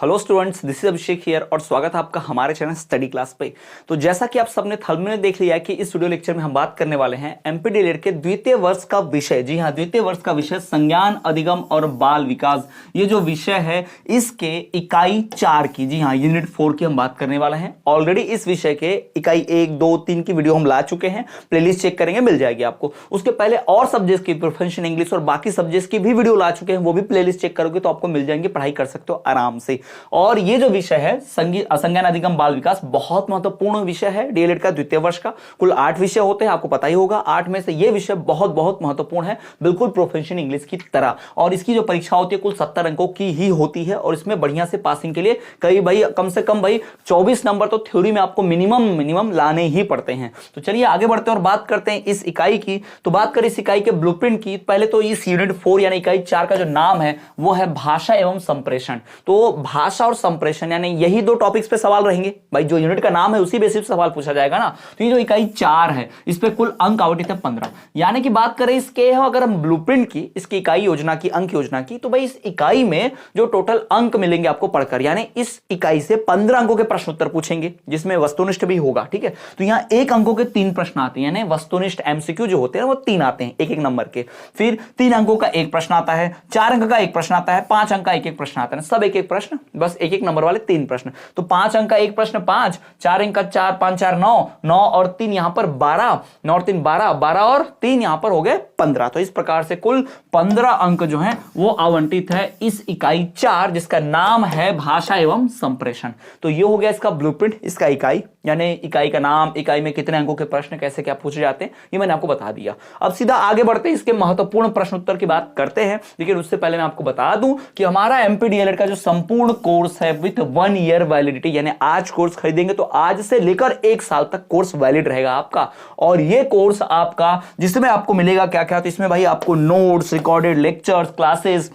Hello students, this is Abhishek here और स्वागत है आपका हमारे चैनल स्टडी क्लास पे। तो जैसा कि आप सबने थंबनेल में देख लिया है कि इस वीडियो लेक्चर में हम बात करने वाले हैं एमपी डीएलएड के द्वितीय वर्ष का विषय। जी हाँ, द्वितीय वर्ष का विषय संज्ञान अधिगम और बाल विकास। ये जो विषय है इसके इकाई 4 की, जी हाँ यूनिट 4 की हम बात करने वाले हैं। ऑलरेडी इस विषय के इकाई 1, 2, 3 की वीडियो हम ला चुके हैं, प्लेलिस्ट चेक करेंगे मिल जाएगी आपको। उसके पहले और सब्जेक्ट की प्रोफेशनल इंग्लिश और बाकी सब्जेक्ट की भी वीडियो ला चुके हैं, वो भी प्लेलिस्ट चेक करोगे तो आपको मिल जाएंगे, पढ़ाई कर सकते हो आराम से। और ये जो विषय है संज्ञान अधिगम बाल विकास बहुत महत्वपूर्ण विषय है डीएलएड का द्वितीय वर्ष का। कुल 8 विषय होते हैं, आपको पता ही होगा। 8 में से ये विषय बहुत बहुत महत्वपूर्ण है, बिल्कुल प्रोफेशनल इंग्लिश की तरह। और इसकी जो परीक्षा होती है कुल 70 अंकों की ही होती है और इसमें बढ़िया से पासिंग के लिए कम से कम 24 नंबर तो थ्योरी में आपको मिनिमम लाने ही पड़ते हैं। तो चलिए आगे बढ़ते हैं और बात करते हैं इस इकाई की। तो बात करें इस इकाई के ब्लूप्रिंट की, पहले तो इस यूनिट 4 यानी इकाई 4 का जो नाम है वो है भाषा एवं संप्रेषण। तो भाषा और संप्रेषण यानी यही दो टॉपिक्स पे सवाल रहेंगे भाई। जो यूनिट का नाम है उसी बेसिस पे सवाल पूछा जाएगा ना। तो ये जो इकाई 4 है इस पे कुल अंक आवंटित है 15। यानी कि बात करें इसके अगर हम ब्लूप्रिंट की, इसकी इकाई योजना की, अंक योजना की, तो भाई इस इकाई में जो टोटल अंक मिलेंगे आपको पढ़कर, यानी इस इकाई से 15 अंकों के प्रश्न उत्तर पूछेंगे जिसमें वस्तुनिष्ठ भी होगा। ठीक है, तो यहां 1 अंकों के 3 प्रश्न आते हैं, यानी वस्तुनिष्ठ एमसीक्यू जो होते हैं वो 3 आते हैं, एक नंबर के। फिर 3 अंकों का 1 प्रश्न आता है, 4 अंक का 1 प्रश्न आता है, 5 अंक का 1 प्रश्न आता है। सब 1 प्रश्न, बस 1 नंबर वाले 3 प्रश्न। तो 5 अंक का 1 प्रश्न 5, 4 अंक का 4, 5 4 9, 9 और 3 यहां पर 12, 9 और 3 12, 12 और 3 यहां पर हो गए 15। तो इस प्रकार से कुल 15 अंक जो हैं वो आवंटित है इस इकाई 4 जिसका नाम है भाषा एवं संप्रेषण। तो ये हो गया इसका ब्लूप्रिंट, इसका इकाई, यानी इकाई का नाम, इकाई में कितने अंकों के प्रश्न कैसे क्या पूछे जाते हैं, ये मैंने आपको बता दिया। अब सीधा आगे बढ़ते हैं, इसके महत्वपूर्ण प्रश्न उत्तर की बात करते हैं। लेकिन उससे पहले मैं आपको बता दूं कि हमारा एमपी डीएलएड का जो संपूर्ण कोर्स है विद 1 ईयर वैलिडिटी, यानी आज कोर्स खरीदेंगे तो आज से लेकर 1 साल तक कोर्स वैलिड रहेगा आपका। और ये कोर्स आपका, जिसमें आपको मिलेगा क्या क्या, तो इसमें भाई आपको notes, recorded lectures, classes,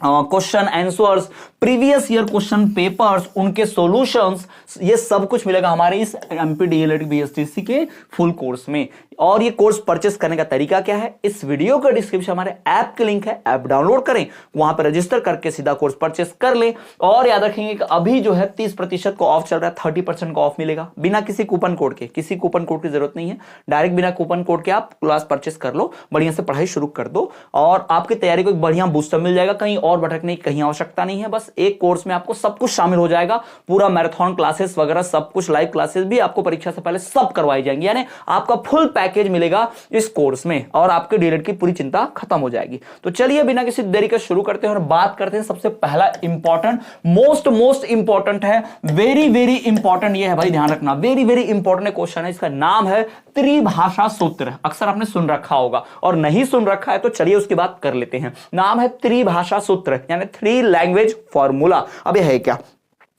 question answers, previous year question papers, उनके सॉल्यूशंस, ये सब कुछ मिलेगा हमारे इस एमपी डीएलएड बीएसटीसी के फुल कोर्स में। और ये कोर्स परचेस करने का तरीका क्या है, इस वीडियो का डिस्क्रिप्शन हमारे ऐप के लिंक है, ऐप डाउनलोड करें, वहां पर रजिस्टर करके सीधा कोर्स परचेस कर लें। और याद रखेंगे कि अभी जो है 30% को ऑफ चल रहा है, 30% को ऑफ मिलेगा बिना किसी कूपन कोड के। किसी कूपन कोड की जरूरत नहीं है, डायरेक्ट बिना कूपन कोड के आप क्लास परचेस कर लो, बढ़िया से पढ़ाई शुरू कर दो और आपकी तैयारी को एक बढ़िया बूस्टर मिल जाएगा। कहीं और भटकने की कहीं आवश्यकता नहीं है, बस एक कोर्स में आपको सब कुछ शामिल हो जाएगा। पूरा मैराथन क्लासेस वगैरह सब कुछ, लाइव क्लासेस भी आपको परीक्षा से पहले सब करवाई जाएंगी, यानी आपका फुल पैकेज मिलेगा इस कोर्स में और आपके डीएलएड की पूरी चिंता खत्म हो जाएगी। तो चलिए बिना किसी देरी के शुरू करते हैं और बात करते हैं। सबसे पहला इंपॉर्टेंट, मोस्ट इंपॉर्टेंट है, वेरी इंपॉर्टेंट ये है भाई, ध्यान रखना, वेरी इंपॉर्टेंट क्वेश्चन है। इसका नाम है त्रिभाषा सूत्र। अक्सर आपने सुन रखा होगा और नहीं सुन रखा है तो चलिए उसकी बात कर लेते हैं। नाम है त्रिभाषा सूत्र यानी 3 लैंग्वेज फॉर्मूला। अब यह है क्या,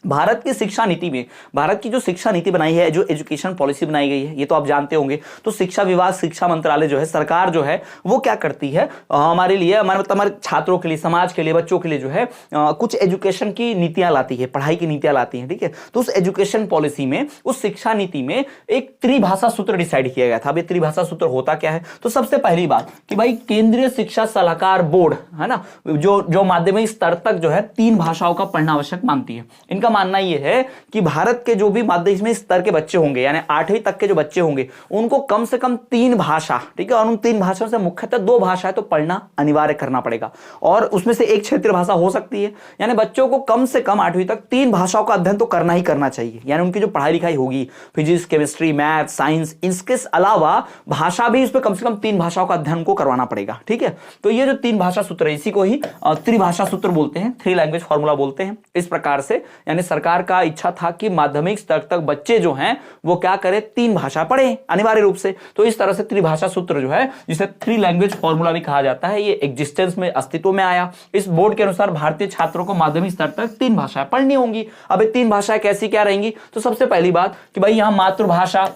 भारत की शिक्षा नीति में, भारत की जो शिक्षा नीति बनाई है, जो एजुकेशन पॉलिसी बनाई गई है, ये तो आप जानते होंगे। तो शिक्षा विभाग, शिक्षा मंत्रालय जो है, सरकार जो है वो क्या करती है हमारे लिए, हमारे छात्रों के लिए, समाज के लिए, बच्चों के लिए जो है कुछ एजुकेशन की नीतियां लाती है, पढ़ाई की नीतियां लाती है। ठीक है, तो उस एजुकेशन पॉलिसी में, उस शिक्षा नीति में एक त्रिभाषा सूत्र डिसाइड किया गया था। अब ये त्रिभाषा सूत्र होता क्या है, तो सबसे पहली बात कि भाई केंद्रीय शिक्षा सलाहकार बोर्ड है ना, जो माध्यमिक स्तर तक जो है 3 भाषाओं का पढ़ना आवश्यक मानती है। इनका मानना यह है कि भारत के जो भी माध्यमिक स्तर के बच्चे होंगे, यानी 8वीं तक के जो बच्चे होंगे, उनको कम से कम 3 भाषा, ठीक है, और उन 3 भाषाओं से मुख्यतः 2 भाषाएं तो पढ़ना अनिवार्य करना पड़ेगा और उसमें से एक क्षेत्रीय भाषा हो सकती है। यानी बच्चों को कम से कम 8वीं तक 3 भाषाओं का अध्ययन तो करना ही करना चाहिए। यानी उनकी जो पढ़ाई लिखाई होगी, फिजिक्स, केमिस्ट्री, मैथ, साइंस, इसके अलावा भाषा भी, उसमें कम से कम 3 भाषाओं का अध्ययन को करवाना पड़ेगा। ठीक है, तो ये जो 3 भाषा सूत्र है, इसी को ही त्रिभाषा सूत्र बोलते हैं, 3 लैंग्वेज फॉर्मूला बोलते हैं। इस प्रकार से यानी सरकार का इच्छा था कि माध्यमिक स्तर तक बच्चे जो हैं वो क्या करें, 3 भाषा पढ़ें अनिवार्य रूप से। तो इस तरह से त्रिभाषा सूत्र जो है, जिसे 3 लैंग्वेज फॉर्मूला भी कहा जाता है, ये एग्जिस्टेंस में, अस्तित्व में आया। इस बोर्ड के अनुसार भारतीय छात्रों को माध्यमिक स्तर तक 3 भाषाएं पढ़नी होंगी। अब ये 3 भाषाएं कैसी क्या रहेंगी, तो सबसे पहली बात कि भाई यहां मातृभाषा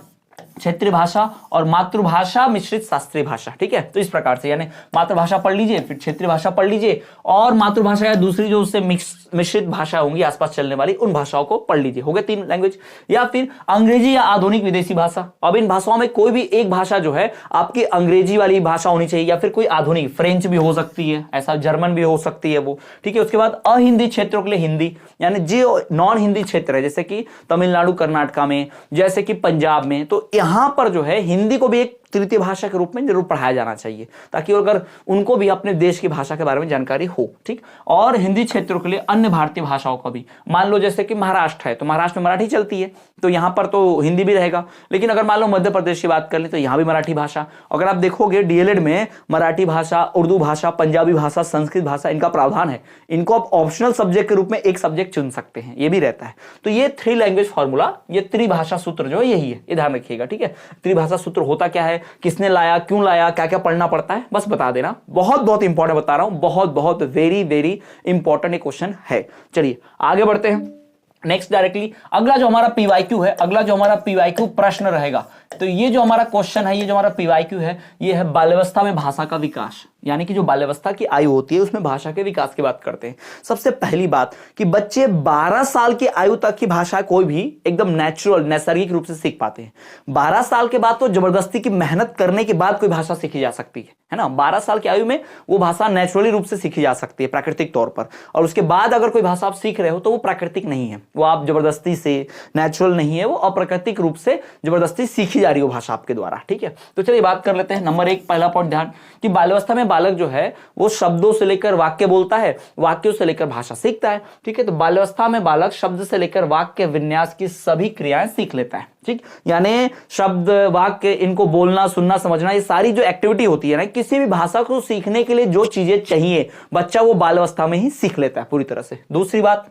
क्षेत्रीय भाषा और मातृभाषा मिश्रित शास्त्रीय भाषा। ठीक है, तो इस प्रकार से यानी मातृभाषा पढ़ लीजिए, फिर क्षेत्रीय भाषा पढ़ लीजिए और मातृभाषा या दूसरी जो उससे मिश्रित भाषा होंगी आसपास चलने वाली, उन भाषाओं को पढ़ लीजिए। हो गए 3 लैंग्वेज। या फिर अंग्रेजी या आधुनिक विदेशी भाषा। अब इन भाषाओं में कोई भी एक भाषा जो है आपकी अंग्रेजी वाली भाषा होनी चाहिए या फिर कोई आधुनिक, फ्रेंच भी हो सकती है, ऐसा जर्मन भी हो सकती है वो। ठीक है, उसके बाद अहिंदी क्षेत्रों के लिए हिंदी, यानी जो नॉन हिंदी क्षेत्र है जैसे कि तमिलनाडु कर्नाटका में, जैसे कि पंजाब में, तो यहां पर जो है हिंदी को भी एक तृतीय भाषा के रूप में जरूर पढ़ाया जाना चाहिए ताकि अगर उनको भी अपने देश की भाषा के बारे में जानकारी हो। ठीक, और हिंदी क्षेत्रों के लिए अन्य भारतीय भाषाओं का भी, मान लो जैसे कि महाराष्ट्र है तो महाराष्ट्र में मराठी चलती है तो यहां पर तो हिंदी भी रहेगा, लेकिन अगर मान लो मध्य प्रदेश की बात कर लें तो यहां भी मराठी भाषा। अगर आप देखोगे डीएलएड में मराठी भाषा, उर्दू भाषा, पंजाबी भाषा, संस्कृत भाषा, इनका प्रावधान है। इनको आप ऑप्शनल सब्जेक्ट के रूप में एक सब्जेक्ट चुन सकते हैं, ये भी रहता है। तो ये 3 लैंग्वेज फॉर्मूला, ये त्रिभाषा सूत्र जो है यही है, ये ध्यान रखिएगा। ठीक है, त्रिभाषा सूत्र होता क्या है, किसने लाया, क्यों लाया, क्या क्या पढ़ना पड़ता है, बस बता देना। बहुत बहुत इंपॉर्टेंट बता रहा हूं, बहुत बहुत वेरी वेरी इंपॉर्टेंट ये क्वेश्चन है। चलिए आगे बढ़ते हैं नेक्स्ट डायरेक्टली। अगला जो हमारा पीवाईक्यू है, अगला जो हमारा पीवाईक्यू प्रश्न रहेगा, तो ये जो हमारा क्वेश्चन है, ये जो हमारा पीवाईक्यू है, ये है बाल्यावस्था में भाषा का विकास। यानी कि जो बाल्यावस्था की आयु होती है उसमें भाषा के विकास की बात करते हैं। सबसे पहली बात कि बच्चे 12 साल की आयु तक की भाषा कोई भी एकदम नेचुरल, नैसर्गिक रूप से सीख पाते हैं। 12 साल के बाद तो जबरदस्ती की मेहनत करने के बाद कोई भाषा सीखी जा सकती है ना। 12 साल की आयु में वो भाषा नेचुरली रूप से सीखी जा सकती है, प्राकृतिक तौर पर। और उसके बाद अगर कोई भाषा आप सीख रहे हो तो वो प्राकृतिक नहीं है, वो आप जबरदस्ती से, नेचुरल नहीं है, वो अप्राकृतिक रूप से जबरदस्ती सीखी जा रही हो भाषा आपके द्वारा। ठीक है, तो चलिए बात कर लेते हैं। नंबर 1 पहला पॉइंट ध्यान कि बाल्यावस्था में बालक जो है वो शब्दों से लेकर वाक्य बोलता है, वाक्यों से लेकर भाषा सीखता है। ठीक है, तो बाल्यावस्था में बालक शब्द से लेकर वाक्य विन्यास की सभी क्रियाएं सीख लेता है। ठीक, यानी शब्द, वाक्य, इनको बोलना, सुनना, समझना, ये सारी जो एक्टिविटी होती है ना, किसी भी भाषा को सीखने के लिए जो चीजें चाहिए बच्चा वो बाल्यावस्था में ही सीख लेता है पूरी तरह से। दूसरी बात,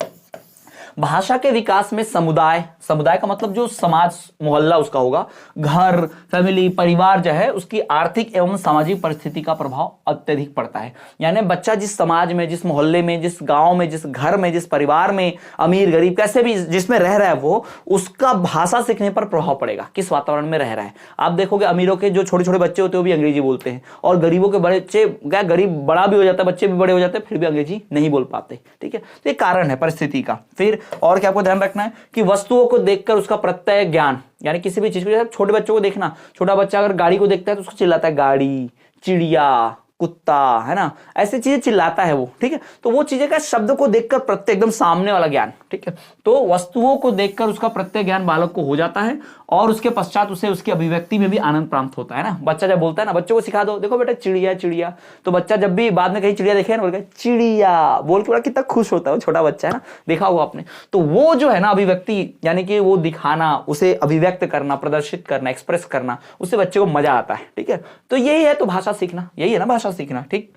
भाषा के विकास में समुदाय, समुदाय का मतलब जो समाज, मोहल्ला उसका होगा, घर, फैमिली, परिवार जो है उसकी आर्थिक एवं सामाजिक परिस्थिति का प्रभाव अत्यधिक पड़ता है। यानी बच्चा जिस समाज में, जिस मोहल्ले में, जिस गांव में, जिस घर में, जिस परिवार में, अमीर गरीब कैसे भी जिसमें रह रहा है वो, उसका भाषा सीखने पर प्रभाव पड़ेगा, किस वातावरण में रह रहा है। आप देखोगे अमीरों के जो छोटे छोटे बच्चे होते हैं वो भी अंग्रेजी बोलते हैं, और गरीबों के बच्चे, क्या गरीब बड़ा भी हो जाता है, बच्चे भी बड़े हो जाते हैं, फिर भी अंग्रेजी नहीं बोल पाते। ठीक है, तो ये कारण है परिस्थिति का। फिर और क्या आपको ध्यान रखना है कि वस्तुओं को देखकर उसका प्रत्यय ज्ञान, यानी किसी भी चीज को, जैसे छोटे बच्चों को देखना, छोटा बच्चा अगर गाड़ी को देखता है तो उसको चिल्लाता है गाड़ी, चिड़िया, कुत्ता, है ना, ऐसी चीजें चिल्लाता है वो। ठीक है, तो वो चीजें का शब्द को देखकर प्रत्यय, एकदम सामने वाला ज्ञान। ठीक है, तो वस्तुओं को देखकर उसका प्रत्यय ज्ञान बालक को हो जाता है और उसके पश्चात उसे उसकी अभिव्यक्ति में भी आनंद प्राप्त होता है ना। बच्चा जब बोलता है ना, बच्चों को सिखा दो, देखो बेटा चिड़िया चिड़िया, तो बच्चा जब भी बाद में कहीं चिड़िया देखे ना, बोल चिड़िया बोल के बड़ा कितना खुश होता है वो छोटा बच्चा, है ना, देखा हुआ आपने। तो वो जो है ना अभिव्यक्ति, यानी कि वो दिखाना, उसे अभिव्यक्त करना, प्रदर्शित करना, एक्सप्रेस करना, उससे बच्चे को मजा आता है। ठीक है, तो यही है तो भाषा सीखना, यही है ना भाषा सीखना। ठीक,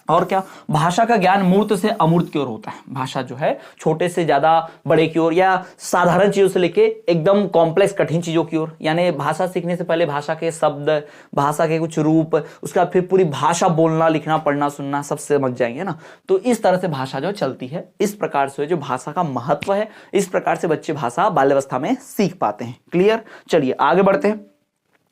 और क्या, भाषा का ज्ञान मूर्त से अमूर्त की ओर होता है। भाषा जो है छोटे से ज्यादा बड़े की ओर, या साधारण चीजों से लेके एकदम कॉम्प्लेक्स कठिन चीजों की ओर। यानी भाषा सीखने से पहले भाषा के शब्द, भाषा के कुछ रूप, उसका फिर पूरी भाषा बोलना, लिखना, पढ़ना, सुनना सब समझ जाएंगे ना। तो इस तरह से भाषा जो चलती है, इस प्रकार से जो भाषा का महत्व है, इस प्रकार से बच्चे भाषा बाल्यावस्था में सीख पाते हैं। क्लियर, चलिए आगे बढ़ते हैं।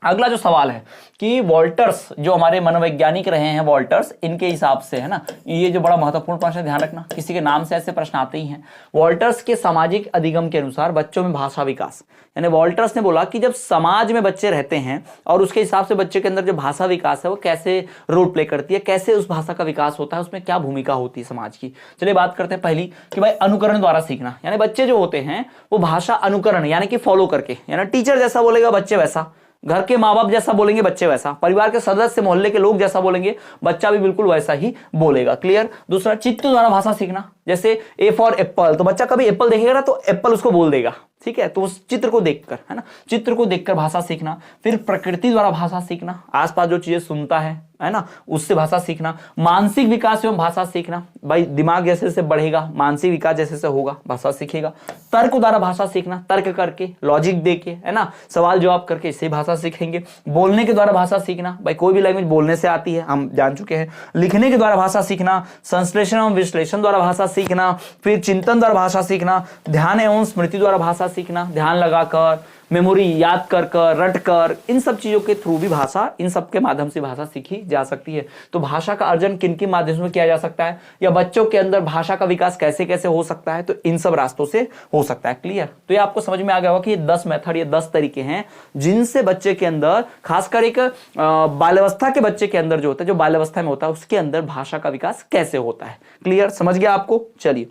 अगला जो सवाल है कि वॉल्टर्स, जो हमारे मनोवैज्ञानिक रहे हैं वॉल्टर्स, इनके हिसाब से, है ना, ये जो बड़ा महत्वपूर्ण प्रश्न है, ध्यान रखना, किसी के नाम से ऐसे प्रश्न आते ही हैं। वॉल्टर्स के सामाजिक अधिगम के अनुसार बच्चों में भाषा विकास, यानी वॉल्टर्स ने बोला कि जब समाज में बच्चे रहते हैं और उसके हिसाब से बच्चे के अंदर जो भाषा विकास है वो कैसे रोल प्ले करती है, कैसे उस भाषा का विकास होता है, उसमें क्या भूमिका होती है समाज की। चलिए बात करते हैं पहली कि भाई अनुकरण द्वारा सीखना, यानी बच्चे जो होते हैं वो भाषा अनुकरण यानी कि फॉलो करके, यानी टीचर जैसा बोलेगा बच्चे वैसा, घर के माँ बाप जैसा बोलेंगे बच्चे वैसा, परिवार के सदस्य, मोहल्ले के लोग जैसा बोलेंगे बच्चा भी बिल्कुल वैसा ही बोलेगा। क्लियर। दूसरा, चित्र द्वारा भाषा सीखना, जैसे ए फॉर एप्पल, तो बच्चा कभी एप्पल देखेगा ना तो एप्पल उसको बोल देगा। ठीक है, तो उस चित्र को देखकर, है ना, चित्र को देखकर भाषा सीखना। फिर प्रकृति द्वारा भाषा सीखना, आसपास जो चीजें सुनता है ना, उससे भाषा सीखना। मानसिक विकास एवं भाषा सीखना, भाई दिमाग जैसे जैसे बढ़ेगा, मानसिक विकास जैसे जैसे होगा, भाषा सीखेगा। तर्क द्वारा भाषा सीखना, तर्क करके, लॉजिक देके, है ना, सवाल जवाब करके, इससे भाषा सीखेंगे। बोलने के द्वारा भाषा सीखना, भाई कोई भी लैंग्वेज बोलने से आती है, हम जान चुके हैं। लिखने के द्वारा भाषा सीखना, संश्लेषण एवं विश्लेषण द्वारा भाषा सीखना। फिर चिंतन द्वारा भाषा सीखना, ध्यान एवं स्मृति द्वारा भाषा सीखना, ध्यान लगाकर, मेमोरी याद कर कर, रट कर, इन सब चीजों के थ्रू भी भाषा, इन सब के माध्यम से भाषा सीखी जा सकती है। तो भाषा का अर्जन किन किन माध्यम से किया जा सकता है, या बच्चों के अंदर भाषा का विकास कैसे कैसे हो सकता है, तो इन सब रास्तों से हो सकता है। क्लियर? तो ये आपको समझ में आ गया होगा कि ये 10 मेथड, ये 10 तरीके हैं जिनसे बच्चे के अंदर, खासकर एक बाल्यावस्था के बच्चे के अंदर जो होता है, जो बाल्यावस्था में होता है, उसके अंदर भाषा का विकास कैसे होता है। क्लियर? समझ गया आपको? चलिए,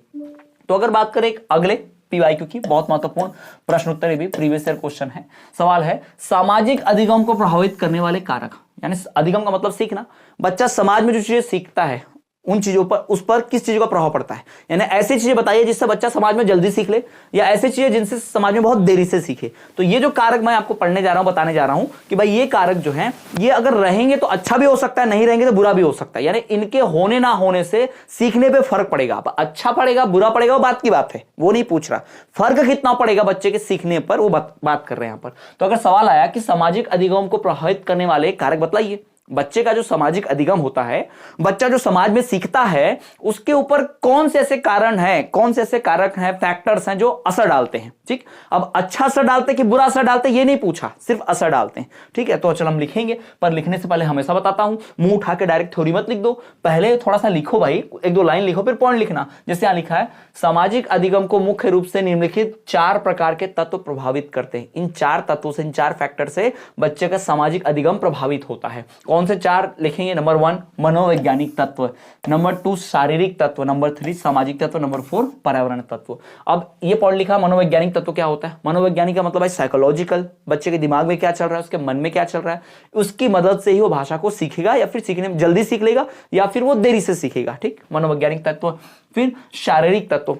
तो अगर बात करें एक अगले पीवाईक्यू की, बहुत महत्वपूर्ण प्रश्न उत्तर, भी प्रीवियस ईयर क्वेश्चन है। सवाल है, सामाजिक अधिगम को प्रभावित करने वाले कारक, यानी अधिगम का मतलब सीखना। बच्चा समाज में जो चीजें सीखता है, उन चीजों पर, उस पर किस चीजों का प्रभाव पड़ता है, यानी ऐसी चीजें बताइए जिससे बच्चा समाज में जल्दी सीख ले, या ऐसी चीजें जिनसे समाज में बहुत देरी से सीखे। तो ये जो कारक मैं आपको पढ़ने जा रहा हूं, बताने जा रहा हूं कि भाई ये कारक जो हैं, ये अगर रहेंगे तो अच्छा भी हो सकता है, नहीं रहेंगे तो बुरा भी हो सकता है। यानी इनके होने ना होने से सीखने पे फर्क पड़ेगा। अच्छा पड़ेगा, बुरा पड़ेगा, वो बात की बात है, वो नहीं पूछ रहा। फर्क कितना पड़ेगा बच्चे के सीखने पर, वो बात कर रहे हैं यहां पर। तो अगर सवाल आया कि सामाजिक अधिगम को प्रभावित करने वाले कारक बताइए, बच्चे का जो सामाजिक अधिगम होता है, बच्चा जो समाज में सीखता है, उसके ऊपर कौन से ऐसे कारण हैं, कौन से ऐसे कारक हैं, फैक्टर्स हैं जो असर डालते हैं। ठीक, अब अच्छा असर डालते हैं कि बुरा असर डालते हैं, ये नहीं पूछा, सिर्फ असर डालते हैं। ठीक है, तो चल हम लिखेंगे, पर लिखने से पहले हमेशा बताता हूं, मुंह उठा के डायरेक्ट थ्योरी मत लिख दो, पहले थोड़ा सा लिखो भाई, एक दो लाइन लिखो, फिर पॉइंट लिखना। जैसे यहां लिखा है, सामाजिक अधिगम को मुख्य रूप से निम्नलिखित 4 प्रकार के तत्व प्रभावित करते हैं। इन 4 तत्वों से, इन 4 फैक्टर से बच्चे का सामाजिक अधिगम प्रभावित होता है। कौन से 4 लिखेंगे? नंबर 1 मनोवैज्ञानिक तत्व, नंबर 2 शारीरिक तत्व, नंबर 3 सामाजिक तत्व, नंबर 4 पर्यावरण तत्व। अब ये पॉइंट लिखा, मनोवैज्ञानिक तत्व क्या होता है? मनोवैज्ञानिक का मतलब है साइकोलॉजिकल, बच्चे के दिमाग में क्या चल रहा है, उसके मन में क्या चल रहा है, उसकी मदद से ही वो भाषा को सीखेगा, या फिर सीखने में जल्दी सीख लेगा, या फिर वो देरी से सीखेगा। ठीक, मनोवैज्ञानिक तत्व। फिर शारीरिक तत्व,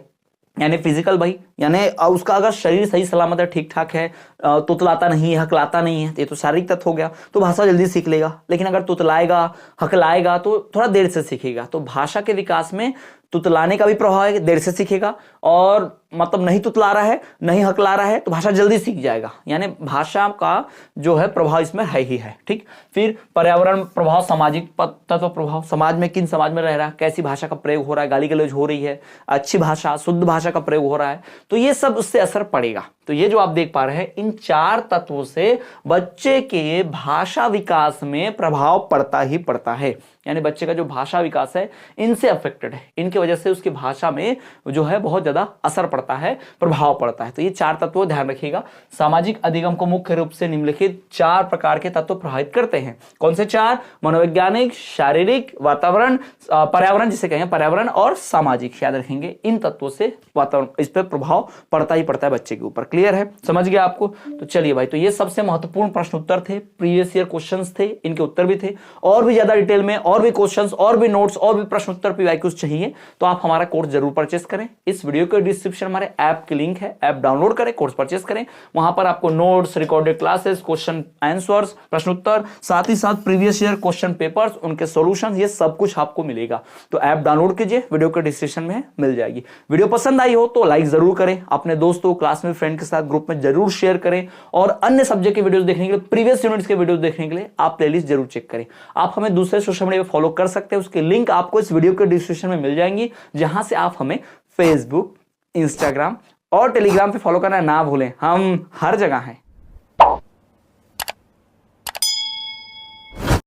यानी फिजिकल भाई, यानी उसका अगर शरीर सही सलामत है, ठीक ठाक है, तुतलाता नहीं है, हकलाता नहीं है, ये तो शारीरिक तत्व हो गया, तो भाषा जल्दी सीख लेगा। लेकिन अगर तुतलाएगा, हकलाएगा, तो थोड़ा देर से सीखेगा। तो भाषा के विकास में तुतलाने का भी प्रभाव है, देर से सीखेगा, और मतलब नहीं तुतला रहा है, नहीं हकला रहा है, तो भाषा जल्दी सीख जाएगा। यानी भाषा का जो है प्रभाव इसमें है ही है। ठीक, फिर पर्यावरण प्रभाव, सामाजिक तत्व प्रभाव, समाज में, किन समाज में रह रहा है, कैसी भाषा का प्रयोग हो रहा है, गाली गलौज हो रही है, अच्छी भाषा, शुद्ध भाषा का प्रयोग हो रहा है, तो ये सब उससे असर पड़ेगा। तो ये जो आप देख पा रहे हैं, इन 4 तत्वों से बच्चे के भाषा विकास में प्रभाव पड़ता ही पड़ता है। यानी बच्चे का जो भाषा विकास है, इनसे अफेक्टेड है, इनकी वजह से उसकी भाषा में जो है बहुत ज्यादा असर पड़ता है, प्रभाव पड़ता है। तो ये 4 तत्व ध्यान रखिएगा। सामाजिक अधिगम को मुख्य रूप से निम्नलिखित 4 प्रकार के तत्व प्रभावित करते हैं। कौन से 4? मनोवैज्ञानिक, शारीरिक, वातावरण, पर्यावरण जिसे कहें, पर्यावरण और सामाजिक, याद रखेंगे। इन तत्वों से वातावरण, इस पर प्रभाव पड़ता ही पड़ता है बच्चे के ऊपर। क्लियर है? समझ गया आपको? तो चलिए भाई, तो ये सबसे महत्वपूर्ण प्रश्न उत्तर थे, प्रीवियस ईयर क्वेश्चंस थे, इनके उत्तर भी थे। और भी ज्यादा डिटेल में, और भी क्वेश्चंस, और भी नोट्स, और भी प्रश्न उत्तर पीवाईक्यूज चाहिए तो आप हमारा कोर्स जरूर परचेस करें। इस वीडियो के डिस्क्रिप्शन हमारे ऐप की लिंक है, ऐप डाउनलोड करें, कोर्स परचेस करें। वहां पर आपको notes, recorded classes, question answers, प्रश्न उत्तर, साथ ही साथ प्रीवियस ईयर क्वेश्चन पेपर्स, उनके सॉल्यूशन, ये सब कुछ आपको मिलेगा। तो ऐप डाउनलोड कीजिए, वीडियो के डिस्क्रिप्शन में मिल जाएगी। वीडियो पसंद आई हो तो लाइक जरूर करें, अपने दोस्तों, क्लास में, फ्रेंड के साथ ग्रुप में जरूर शेयर करें, और अन्य सब्जेक्ट के वीडियोस देखने के लिए, प्रीवियस यूनिट्स के वीडियोस देखने के लिए आप प्लेलिस्ट जरूर चेक करें। आप हमें दूसरे सोशल मीडिया पे फॉलो कर सकते हैं, उसकी लिंक आपको इस वीडियो के डिस्क्रिप्शन में मिल जाएंगी, जहां से आप हमें फेसबुक, इंस्टाग्राम और टेलीग्राम पे फॉलो करना ना भूलें, हम हर जगह हैं।